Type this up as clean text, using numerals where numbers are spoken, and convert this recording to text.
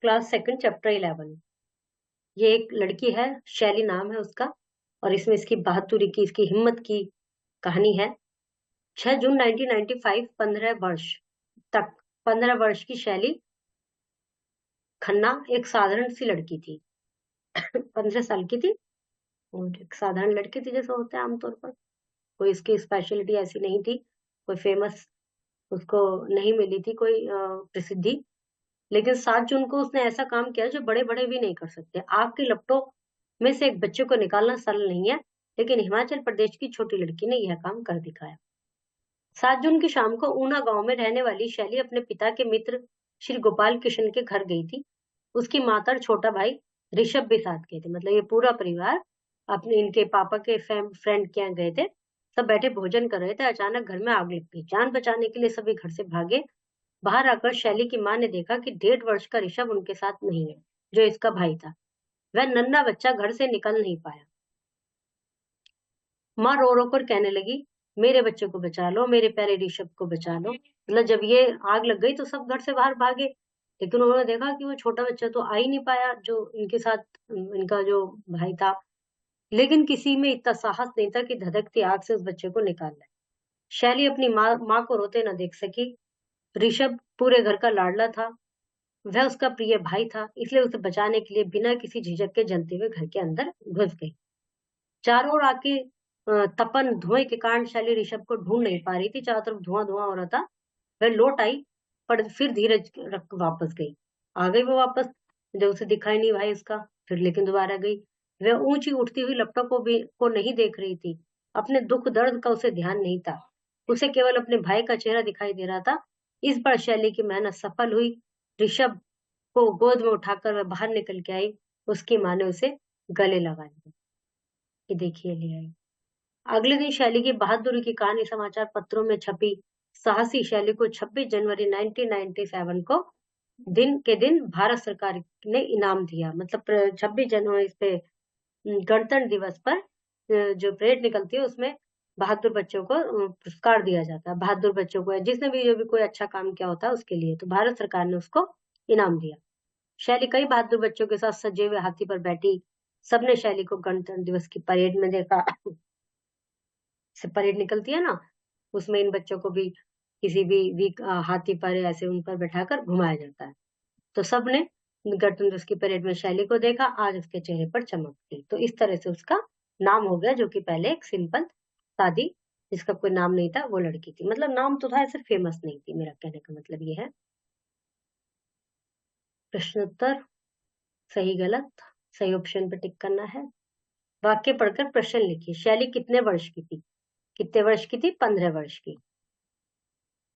Class second chapter 11। ये एक लड़की है, शैली नाम है उसका, और इसमें इसकी बहादुरी की, इसकी हिम्मत की कहानी है। 6 जून 1995, 15 वर्ष तक, 15 वर्ष की शैली खन्ना एक साधारण सी लड़की थी। 15 साल की थी और एक साधारण लड़की थी, जैसा होता है आमतौर पर। कोई इसकी स्पेशलिटी ऐसी नहीं थी, कोई फेमस उसको नहीं मिली थी, कोई प्रसिद्धि। लेकिन 7 जून को उसने ऐसा काम किया जो बड़े बड़े भी नहीं कर सकते। आग की लपटों में से एक बच्चे को निकालना सरल नहीं है, लेकिन हिमाचल प्रदेश की छोटी लड़की ने यह काम कर दिखाया। 7 जून की शाम को ऊना गांव में रहने वाली शैली अपने पिता के मित्र श्री गोपाल कृष्ण के घर गई थी। उसकी माता और छोटा भाई ऋषभ भी साथ गए थे। मतलब ये पूरा परिवार अपने इनके पापा के फ्रेंड के यहाँ गए थे। सब बैठे भोजन कर रहे थे। अचानक घर में आग लग गई। जान बचाने के लिए सभी घर से भागे। बाहर आकर शैली की मां ने देखा कि 1.5 वर्ष का ऋषभ उनके साथ नहीं है, जो इसका भाई था। वह नन्हा बच्चा घर से निकल नहीं पाया। माँ रो रो कर कहने लगी, मेरे बच्चे को बचा लो, मेरे प्यारे ऋषभ को बचा लो। मतलब जब ये आग लग गई तो सब घर से बाहर भागे, लेकिन उन्होंने देखा कि वो छोटा बच्चा तो आ ही नहीं पाया, जो इनके साथ इनका जो भाई था। लेकिन किसी में इतना साहस नहीं था कि धधकती आग से उस बच्चे को निकाल ले। शैली अपनी माँ को रोते न देख सकी। ऋषभ पूरे घर का लाडला था। वह उसका प्रिय भाई था, इसलिए उसे बचाने के लिए बिना किसी झिझक के जलते हुए घर के अंदर घुस गई। चारों ओर आके तपन धुएं के कारण शैली ऋषभ को ढूंढ नहीं पा रही थी। चारों तरफ धुआं धुआं हो रहा था। वह लौट आई, पर फिर धीरज रख वापस गई। आ गई वो वापस, जब उसे दिखाई नहीं भाई उसका। फिर लेकिन दोबारा गई। वह ऊंची उठती हुई लपटों को नहीं देख रही थी। अपने दुख दर्द का उसे ध्यान नहीं था। उसे केवल अपने भाई का चेहरा दिखाई दे रहा था। इस बार शैली की मेहनत सफल हुई। ऋषभ को गोद में उठाकर वह बाहर निकल के आई। उसकी माँ ने उसे गले लगा लिया कि देखिए ले आई। अगले दिन शैली की बहादुरी की कहानी समाचार पत्रों में छपी। साहसी शैली को 26 जनवरी 1997 को दिन भारत सरकार ने इनाम दिया। मतलब 26 जनवरी पे गणतंत्र दिवस पर जो परेड निकलती है उसमें बहादुर बच्चों को पुरस्कार दिया जाता है। बहादुर बच्चों को, जिसने भी जो भी कोई अच्छा काम किया होता है उसके लिए, तो भारत सरकार ने उसको इनाम दिया। शैली कई बहादुर बच्चों के साथ सजे हुए हाथी पर बैठी। सबने शैली को गणतंत्र दिवस की परेड में देखा। से परेड निकलती है ना, उसमें इन बच्चों को भी किसी भी वीक हाथी पर ऐसे उन पर बैठाकर घुमाया जाता है। तो सबने गणतंत्र दिवस की परेड में शैली को देखा। आज उसके चेहरे पर चमक थी। तो इस तरह से उसका नाम हो गया, जो कि पहले एक सिंपल सादी, जिसका कोई नाम नहीं था, वो लड़की थी। मतलब नाम तो था, सिर्फ फेमस नहीं थी। मेरा कहने का मतलब ये है। प्रश्नोत्तर, सही गलत, सही ऑप्शन पे टिक करना है। वाक्य पढ़कर प्रश्न लिखिए। शैली कितने वर्ष की थी? कितने वर्ष की थी? 15 वर्ष की।